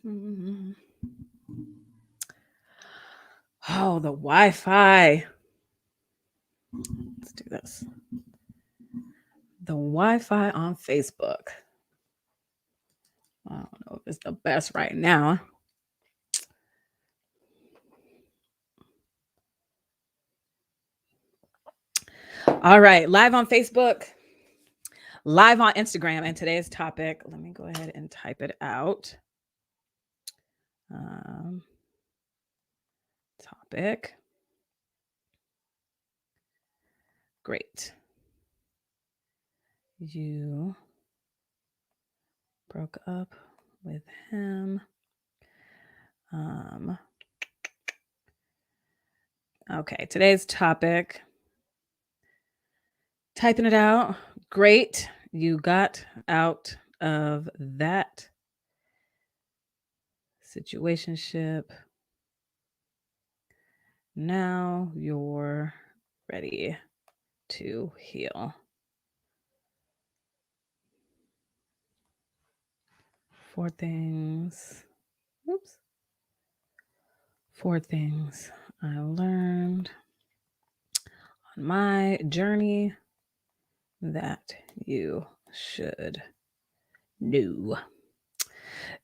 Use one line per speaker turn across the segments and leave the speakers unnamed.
Mhm. Oh, the Wi-Fi. Let's do this. The Wi-Fi on Facebook. I don't know if it's the best right now. All right, live on Facebook, live on Instagram, and today's topic. Let me go ahead and type it out. Um, Topic. Great. You broke up with him. Um, okay, today's topic. Typing it out. Great. You got out of that situationship. Now you're ready to heal. Four things. Oops. Four things I learned on my journey that you should know.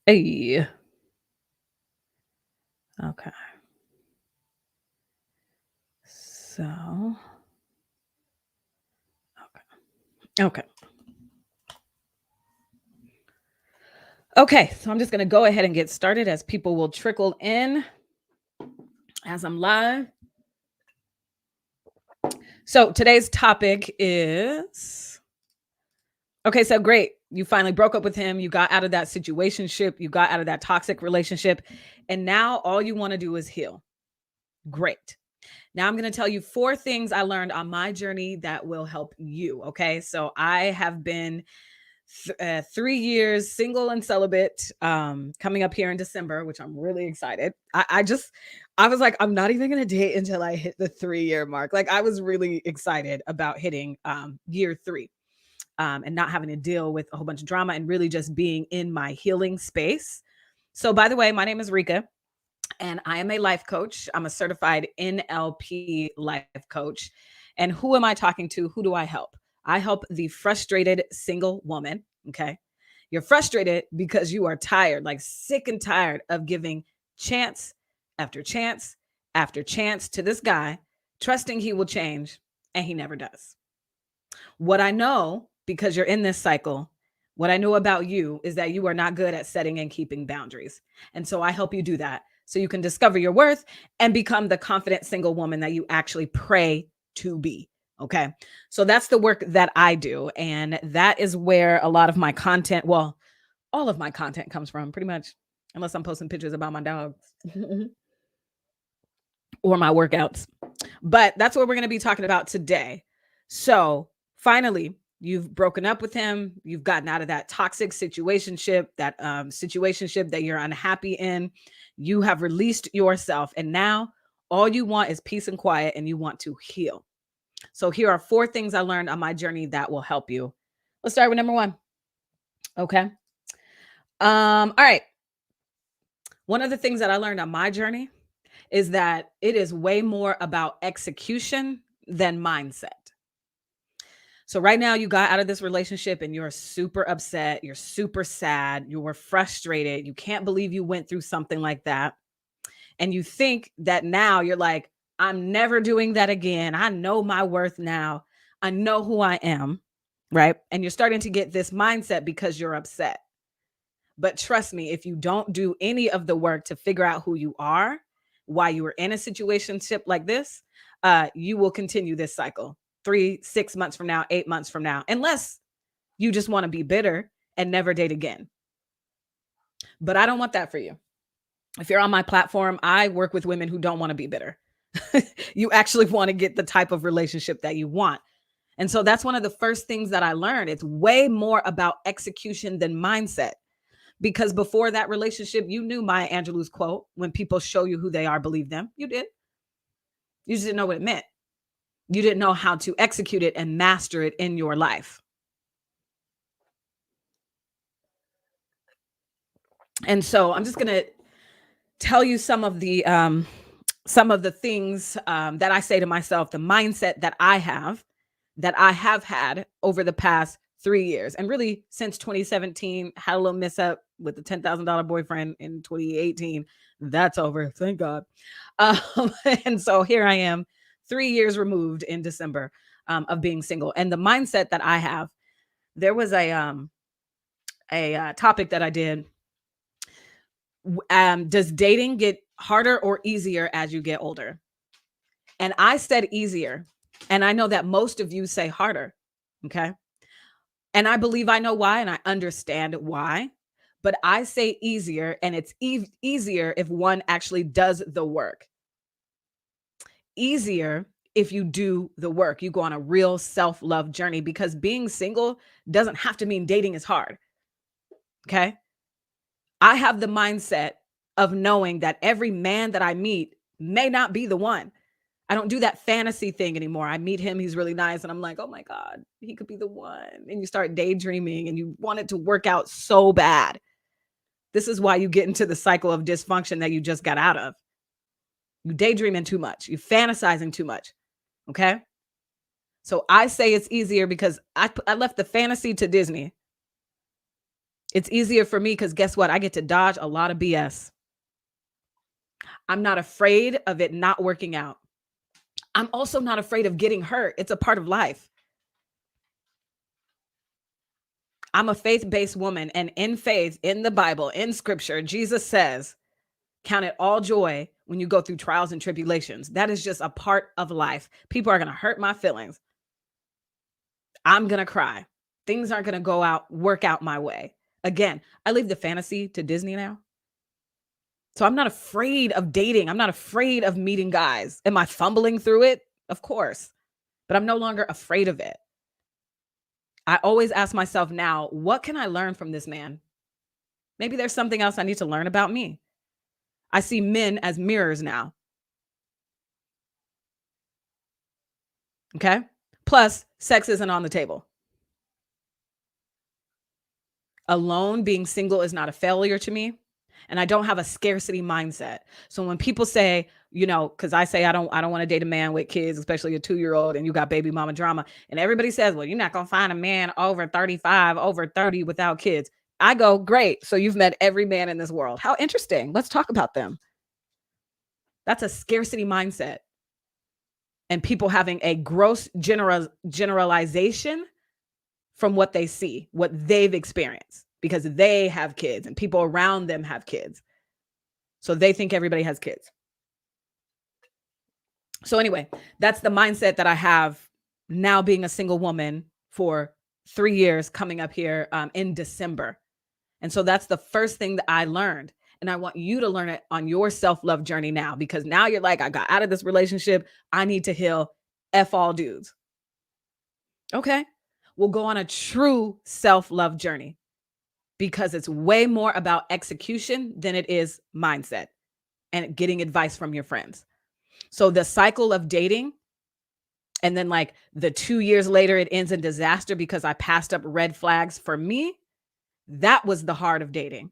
Hey. Okay. So, okay. Okay, so I'm just going to go ahead and get started as people will trickle in as I'm live. So today's topic is okay, so great. You finally broke up with him. You got out of that situationship. You got out of that toxic relationship. And now all you want to do is heal. Great. Now I'm going to tell you four things I learned on my journey that will help you. Okay. So I have been 3 years single and celibate, coming up here in December, which I'm really excited. I was like, I'm not even going to date until I hit the 3 year mark. Like, I was really excited about hitting year three, and not having to deal with a whole bunch of drama and really just being in my healing space. So, by the way, my name is Rika and I am a life coach. I'm a certified NLP life coach. And who am I talking to? Who do I help? I help the frustrated single woman. Okay. You're frustrated because you are tired, like sick and tired of giving chance after chance after chance to this guy, trusting he will change, and he never does. What I know, because you're in this cycle, what I know about you is that you are not good at setting and keeping boundaries. And so I help you do that so you can discover your worth and become the confident single woman that you actually pray to be. Okay. So that's the work that I do. And that is where a lot of my content, well, all of my content comes from pretty much, unless I'm posting pictures about my dogs or my workouts. But that's what we're going to be talking about today. So finally, you've broken up with him. You've gotten out of that toxic situationship, that situationship that you're unhappy in. You have released yourself. And now all you want is peace and quiet, and you want to heal. So here are four things I learned on my journey that will help you. Let's start with number one. Okay. All right. One of the things that I learned on my journey is that it is way more about execution than mindset. So right now you got out of this relationship and you're super upset, you're super sad, you were frustrated, you can't believe you went through something like that. And you think that now you're like, I'm never doing that again. I know my worth now. I know who I am, right? And you're starting to get this mindset because you're upset. But trust me, if you don't do any of the work to figure out who you are while you were in a situationship like this, you will continue this cycle 3, 6 months from now, 8 months from now, unless you just want to be bitter and never date again. But I don't want that for you. If you're on my platform, I work with women who don't want to be bitter. You actually want to get the type of relationship that you want. And so that's one of the first things that I learned. It's way more about execution than mindset. Because before that relationship, you knew Maya Angelou's quote, when people show you who they are, believe them. You did. You just didn't know what it meant. You didn't know how to execute it and master it in your life. And so I'm just going to tell you some of the things that I say to myself, the mindset that I have had over the past 3 years. And really since 2017, had a little miss up with the $10,000 boyfriend in 2018. That's over. Thank God. Um, and so here I am, 3 years removed in December of being single. And the mindset that I have, there was a topic that I did. Does dating get harder or easier as you get older? And I said easier. And I know that most of you say harder. Okay. And I believe I know why and I understand why. But I say easier, and it's easier if one actually does the work. Easier if you do the work. You go on a real self love journey, because being single doesn't have to mean dating is hard. Okay. I have the mindset of knowing that every man that I meet may not be the one. I don't do that fantasy thing anymore. I meet him, he's really nice, and I'm like, oh my God, he could be the one. And you start daydreaming and you want it to work out so bad. This is why you get into the cycle of dysfunction that you just got out of. You daydreaming too much, you fantasizing too much. Okay. So I say it's easier because I left the fantasy to Disney. It's easier for me because guess what? I get to dodge a lot of BS. I'm not afraid of it not working out. I'm also not afraid of getting hurt. It's a part of life. I'm a faith-based woman, and in faith, in the Bible, in scripture, Jesus says, count it all joy when you go through trials and tribulations. That is just a part of life. People are going to hurt my feelings. I'm going to cry. Things aren't going to work out my way. Again, I leave the fantasy to Disney now. So I'm not afraid of dating. I'm not afraid of meeting guys. Am I fumbling through it? Of course. But I'm no longer afraid of it. I always ask myself now, what can I learn from this man? Maybe there's something else I need to learn about me. I see men as mirrors now. Okay. Plus, sex isn't on the table. Alone, being single is not a failure to me. And I don't have a scarcity mindset. So when people say, because I say I don't want to date a man with kids, especially a 2-year-old, and you got baby mama drama, and everybody says, well, you're not gonna find a man over 35, over 30 without kids. I go, great. So you've met every man in this world. How interesting. Let's talk about them. That's a scarcity mindset. And people having a gross generalization from what they see, what they've experienced, because they have kids and people around them have kids. So they think everybody has kids. So anyway, that's the mindset that I have now, being a single woman for 3 years, coming up here in December. And so that's the first thing that I learned. And I want you to learn it on your self-love journey now, because now you're like, I got out of this relationship. I need to heal. F all dudes. Okay. We'll go on a true self-love journey, because it's way more about execution than it is mindset and getting advice from your friends. So the cycle of dating, and then like the 2 years later, it ends in disaster because I passed up red flags. For me, that was the heart of dating.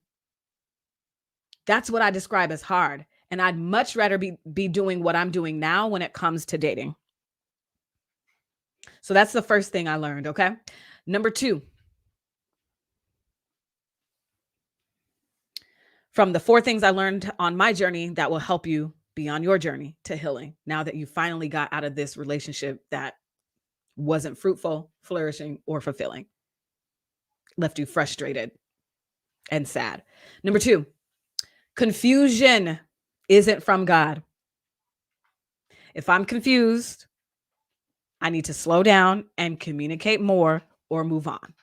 That's what I describe as hard. And I'd much rather be doing what I'm doing now when it comes to dating. So that's the first thing I learned. Okay. Number 2, from the 4 things I learned on my journey that will help you be on your journey to healing, now that you finally got out of this relationship that wasn't fruitful, flourishing, or fulfilling, left you frustrated and sad. Number 2, confusion isn't from God. If I'm confused, I need to slow down and communicate more or move on.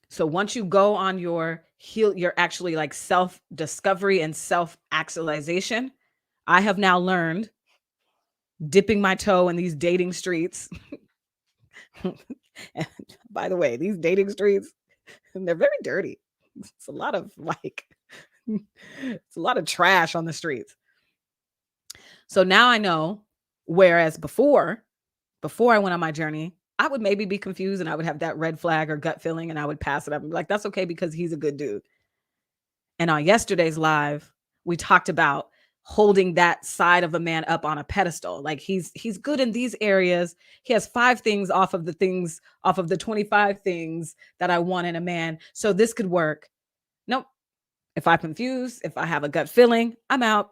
So once you go on your actually like self-discovery and self-actualization, I have now learned, dipping my toe in these dating streets. And by the way, these dating streets, they're very dirty. It's a lot of it's a lot of trash on the streets. So now I know, whereas before I went on my journey, I would maybe be confused and I would have that red flag or gut feeling and I would pass it up and be like, that's okay because he's a good dude. And on yesterday's live, we talked about holding that side of a man up on a pedestal. Like he's good in these areas. He has 5 things off of the 25 things that I want in a man. So this could work. Nope. If I'm confused, if I have a gut feeling, I'm out.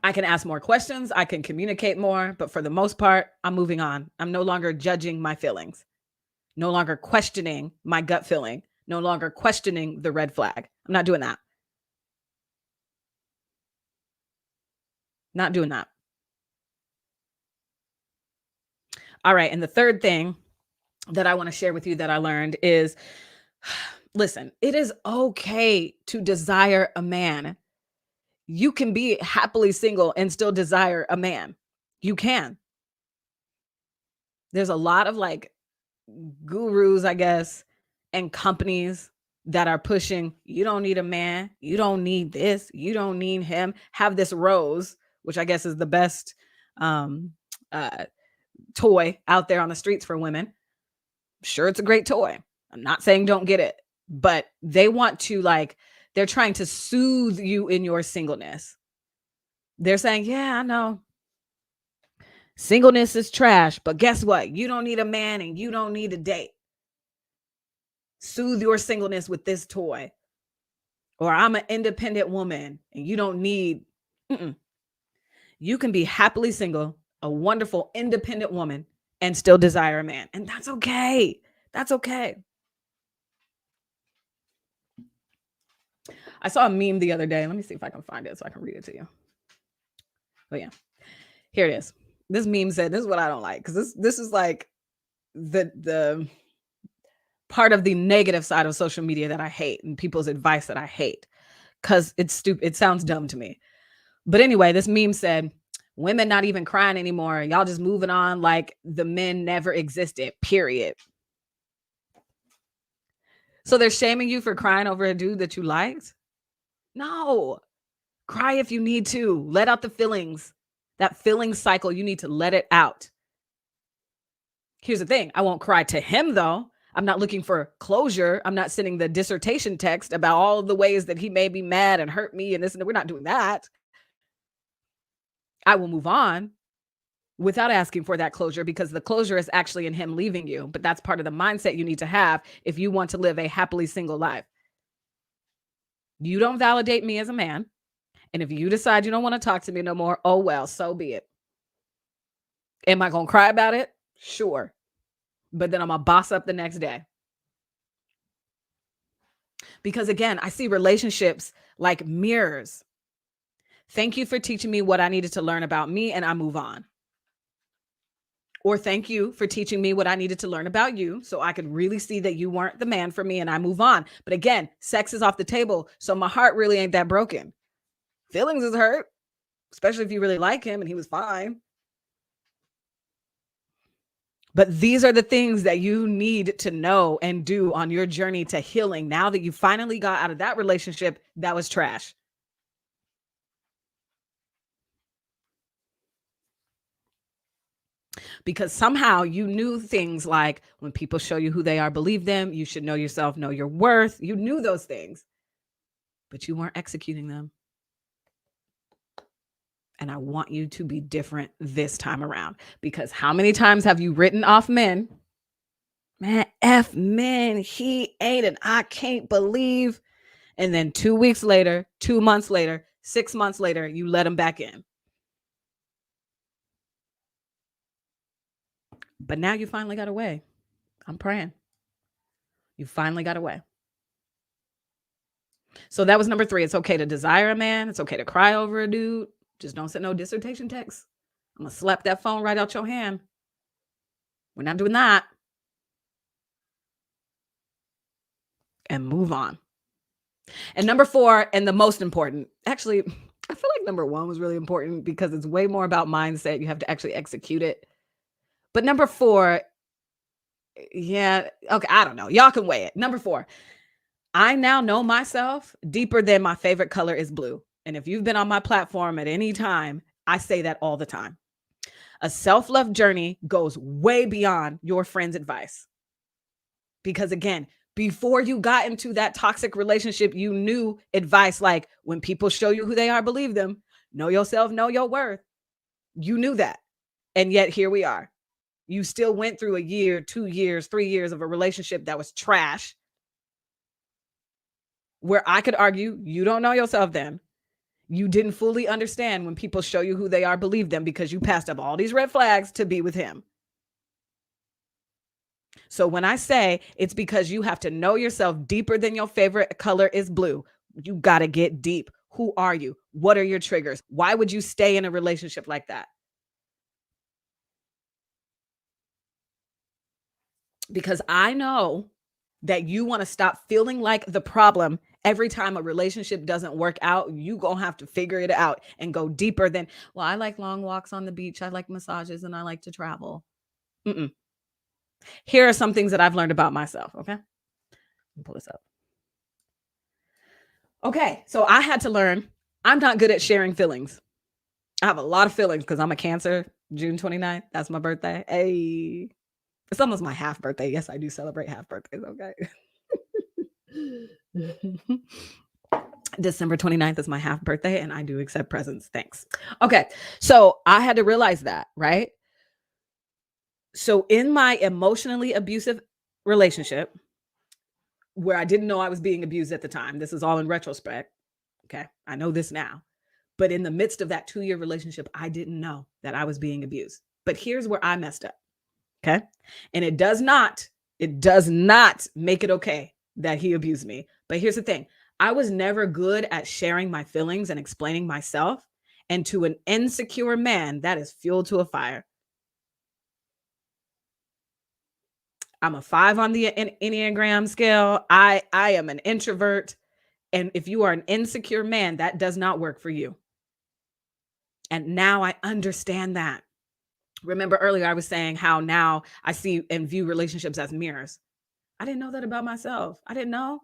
I can ask more questions, I can communicate more, but for the most part, I'm moving on. I'm no longer judging my feelings, no longer questioning my gut feeling, no longer questioning the red flag. I'm not doing that. Not doing that. All right. And the third thing that I want to share with you that I learned is listen, it is okay to desire a man. You can be happily single and still desire a man. You can. There's a lot of like gurus, I guess, and companies that are pushing, you don't need a man, you don't need this, you don't need him. Have this rose, which I guess is the best um uh toy out there on the streets for women. Sure, it's a great toy. I'm not saying don't get it, but they want to like they're trying to soothe you in your singleness. They're saying, "Yeah, I know. Singleness is trash, but guess what? You don't need a man and you don't need a date. Soothe your singleness with this toy." Or I'm an independent woman and you don't need, mm-mm. You can be happily single, a wonderful independent woman, and still desire a man. And that's okay. That's okay. I saw a meme the other day. Let me see if I can find it so I can read it to you. Oh, yeah. Here it is. This meme said, this is what I don't like. Because this is like the part of the negative side of social media that I hate and people's advice that I hate. Because it's stupid. It sounds dumb to me. But anyway, this meme said, women not even crying anymore. Y'all just moving on like the men never existed, period. So they're shaming you for crying over a dude that you liked? No. Cry if you need to. Let out the feelings. That feeling cycle, you need to let it out. Here's the thing. I won't cry to him though. I'm not looking for closure. I'm not sending the dissertation text about all the ways that he made me mad and hurt me and this and that. We're not doing that. I will move on without asking for that closure because the closure is actually in him leaving you. But that's part of the mindset you need to have if you want to live a happily single life. You don't validate me as a man. And if you decide you don't want to talk to me no more, oh well, so be it. Am I going to cry about it? Sure. But then I'm going to boss up the next day. Because again, I see relationships like mirrors. Thank you for teaching me what I needed to learn about me, and I move on. Or thank you for teaching me what I needed to learn about you so I could really see that you weren't the man for me and I move on. But again, sex is off the table. So my heart really ain't that broken. Feelings is hurt, especially if you really like him and he was fine. But these are the things that you need to know and do on your journey to healing now that you finally got out of that relationship that was trash. Because somehow you knew things like when people show you who they are, believe them. You should know yourself, know your worth. You knew those things, but you weren't executing them. And I want you to be different this time around because how many times have you written off men? Man, F men, he ain't, and I can't believe. And then 2 weeks later, 2 months later, 6 months later, you let him back in. But now you finally got away. I'm praying. You finally got away. So that was number 3. It's okay to desire a man. It's okay to cry over a dude. Just don't send no dissertation text. I'm going to slap that phone right out your hand. We're not doing that. And move on. And number 4, and the most important, actually, I feel like number 1 was really important because it's way more about mindset. You have to actually execute it. But number 4, yeah, okay, I don't know. Y'all can weigh it. Number 4, I now know myself deeper than my favorite color is blue. And if you've been on my platform at any time, I say that all the time. A self-love journey goes way beyond your friend's advice. Because again, before you got into that toxic relationship, you knew advice like when people show you who they are, believe them, know yourself, know your worth. You knew that. And yet here we are. You still went through a year, 2 years, 3 years of a relationship that was trash, where I could argue you don't know yourself then. You didn't fully understand when people show you who they are, believe them, because you passed up all these red flags to be with him. So when I say it's because you have to know yourself deeper than your favorite color is blue, you got to get deep. Who are you? What are your triggers? Why would you stay in a relationship like that? Because I know that you want to stop feeling like the problem every time a relationship doesn't work out. You gonna have to figure it out and go deeper than, well, I like long walks on the beach, I like massages, and I like to travel. Mm-mm. Here are some things that I've learned about myself. Okay, pull this up. Okay, so I had to learn I'm not good at sharing feelings. I have a lot of feelings because I'm a Cancer, June 29th. That's my birthday. Hey, it's almost my half birthday. Yes, I do celebrate half birthdays. Okay. December 29th is my half birthday, and I do accept presents. Thanks. Okay. So I had to realize that, right? So in my emotionally abusive relationship, where I didn't know I was being abused at the time, this is all in retrospect. Okay. I know this now. But in the midst of that 2-year relationship, I didn't know that I was being abused. But here's where I messed up. Okay. And it does not make it okay that he abused me. But here's the thing, I was never good at sharing my feelings and explaining myself. And to an insecure man, that is fuel to a fire. I'm a 5 on the Enneagram scale. I am an introvert. And if you are an insecure man, that does not work for you. And now I understand that. Remember earlier, I was saying how now I see and view relationships as mirrors. I didn't know that about myself. I didn't know.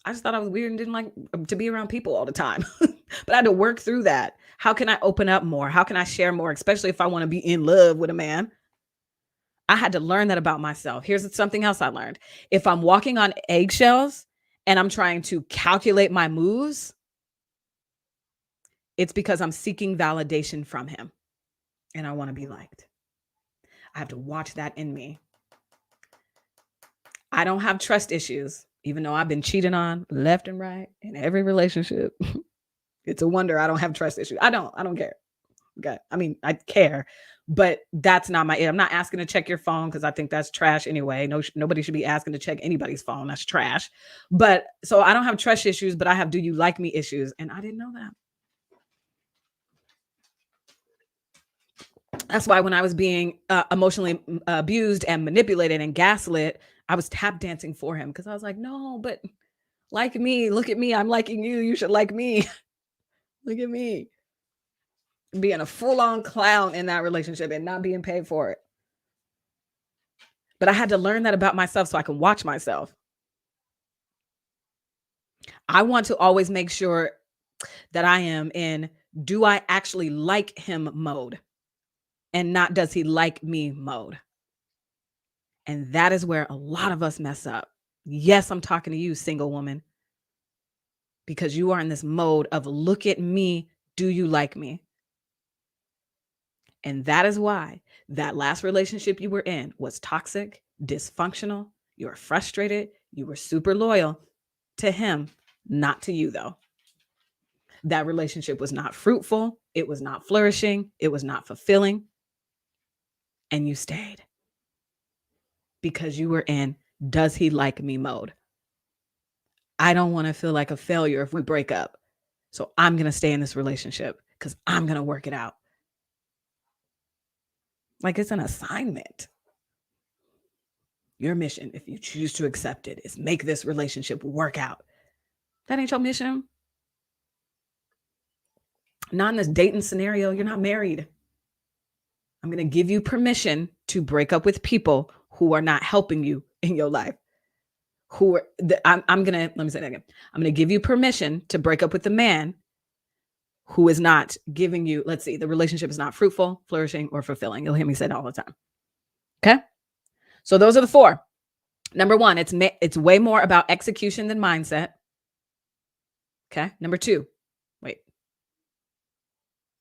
I just thought I was weird and didn't like to be around people all the time. But I had to work through that. How can I open up more? How can I share more, especially if I want to be in love with a man? I had to learn that about myself. Here's something else I learned. If I'm walking on eggshells and I'm trying to calculate my moves, it's because I'm seeking validation from him and I want to be liked. I have to watch that in me. I don't have trust issues, even though I've been cheated on left and right in every relationship. It's a wonder I don't have trust issues. I don't care. Okay. I mean, I care, but that's not I'm not asking to check your phone because I think that's trash anyway. No, nobody should be asking to check anybody's phone. That's trash. But so I don't have trust issues, but I have do you like me issues. And I didn't know that. That's why when I was being emotionally abused and manipulated and gaslit, I was tap dancing for him because I was like, no, but like me, look at me. I'm liking you. You should like me. Look at me being a full on clown in that relationship and not being paid for it. But I had to learn that about myself so I can watch myself. I want to always make sure that I am in do I actually like him mode and not does he like me mode. And that is where a lot of us mess up. Yes, I'm talking to you, single woman, because you are in this mode of look at me. Do you like me? And that is why that last relationship you were in was toxic, dysfunctional. You were frustrated. You were super loyal to him, not to you, though. That relationship was not fruitful. It was not flourishing. It was not fulfilling. And you stayed because you were in does he like me mode. I don't want to feel like a failure if we break up. So I'm going to stay in this relationship because I'm going to work it out. Like it's an assignment. Your mission, if you choose to accept it, is make this relationship work out. That ain't your mission. Not in this dating scenario. You're not married. I'm going to give you permission to break up with people who are not helping you in your life. I'm going to, let me say that again. I'm going to give you permission to break up with the man who is not giving you, let's see, the relationship is not fruitful, flourishing, or fulfilling. You'll hear me say that all the time. Okay. So those are the four. Number one, it's way more about execution than mindset. Okay. Number two, wait.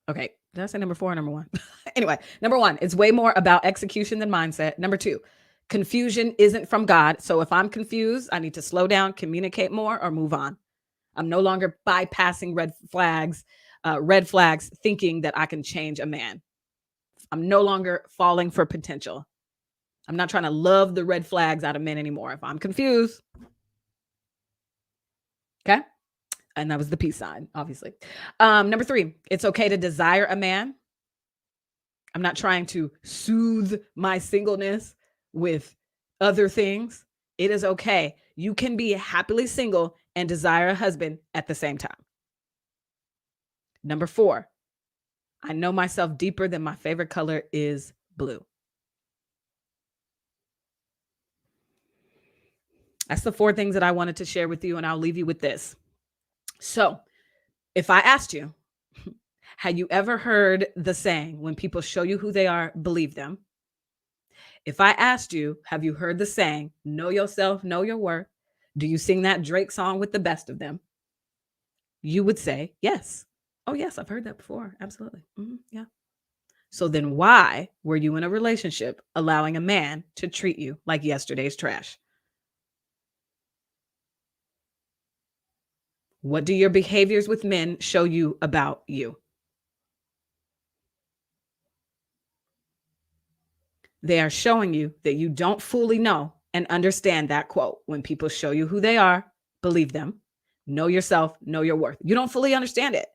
Okay. Did I say number four or number one? Anyway, number one, it's way more about execution than mindset. Number two, confusion isn't from God. So if I'm confused, I need to slow down, communicate more, or move on. I'm no longer bypassing red flags, thinking that I can change a man. I'm no longer falling for potential. I'm not trying to love the red flags out of men anymore. If I'm confused, okay. And that was the peace sign, obviously. Number three, it's okay to desire a man. I'm not trying to soothe my singleness with other things. It is okay. You can be happily single and desire a husband at the same time. Number four, I know myself deeper than my favorite color is blue. That's the four things that I wanted to share with you, and I'll leave you with this. So if I asked you, had you ever heard the saying, when people show you who they are, believe them? If I asked you, have you heard the saying, know yourself, know your worth? Do you sing that Drake song with the best of them? You would say, yes. Oh, yes, I've heard that before. Absolutely. Yeah. So then why were you in a relationship allowing a man to treat you like yesterday's trash? What do your behaviors with men show you about you? They are showing you that you don't fully know and understand that quote. When people show you who they are, believe them. Know yourself, know your worth. You don't fully understand it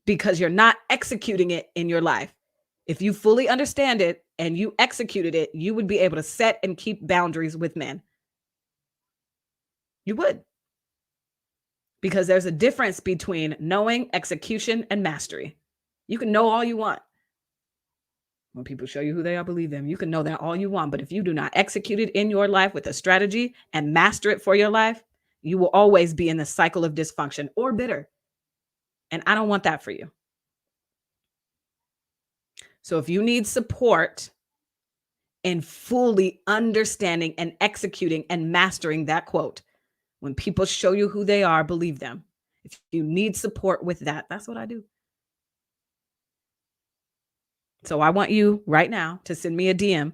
because you're not executing it in your life. If you fully understand it and you executed it, you would be able to set and keep boundaries with men. You would. Because there's a difference between knowing, execution, and mastery. You can know all you want. When people show you who they are, believe them. You can know that all you want. But if you do not execute it in your life with a strategy and master it for your life, you will always be in the cycle of dysfunction or bitter. And I don't want that for you. So if you need support in fully understanding and executing and mastering that quote, when people show you who they are, believe them. If you need support with that, that's what I do. So I want you right now to send me a DM,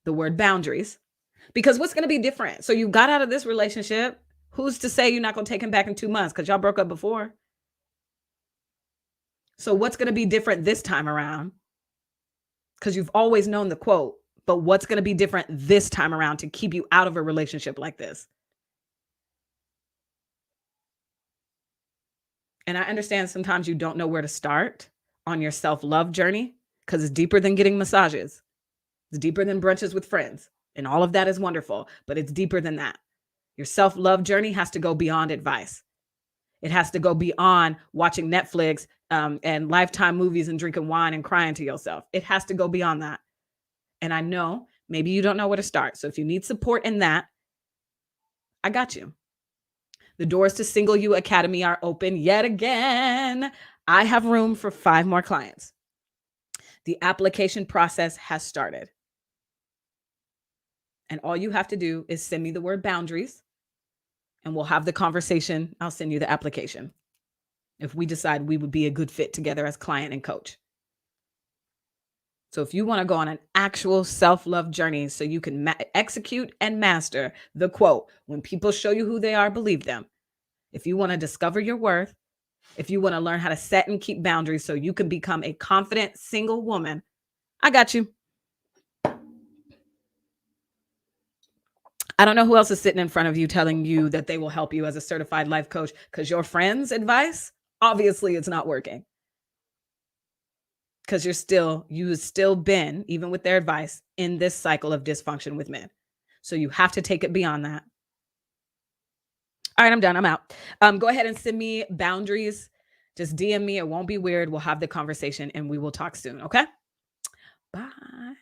the word boundaries, because what's going to be different? So you got out of this relationship. Who's to say you're not going to take him back in 2 months because y'all broke up before? So what's going to be different this time around? Because you've always known the quote, but what's going to be different this time around to keep you out of a relationship like this? And I understand sometimes you don't know where to start on your self-love journey because it's deeper than getting massages. It's deeper than brunches with friends. And all of that is wonderful, but it's deeper than that. Your self-love journey has to go beyond advice. It has to go beyond watching Netflix and Lifetime movies and drinking wine and crying to yourself. It has to go beyond that. And I know maybe you don't know where to start. So if you need support in that, I got you. The doors to Single You Academy are open yet again. I have room for 5 more clients. The application process has started. And all you have to do is send me the word boundaries and we'll have the conversation. I'll send you the application if we decide we would be a good fit together as client and coach. So if you want to go on an actual self-love journey so you can execute and master the quote, when people show you who they are, believe them. If you want to discover your worth, if you want to learn how to set and keep boundaries so you can become a confident single woman, I got you. I don't know who else is sitting in front of you telling you that they will help you as a certified life coach because your friend's advice, obviously it's not working. Because you've still been, even with their advice, in this cycle of dysfunction with men. So you have to take it beyond that. All right, I'm done. I'm out. Go ahead and send me boundaries. Just DM me. It won't be weird. We'll have the conversation and we will talk soon. Okay? Bye.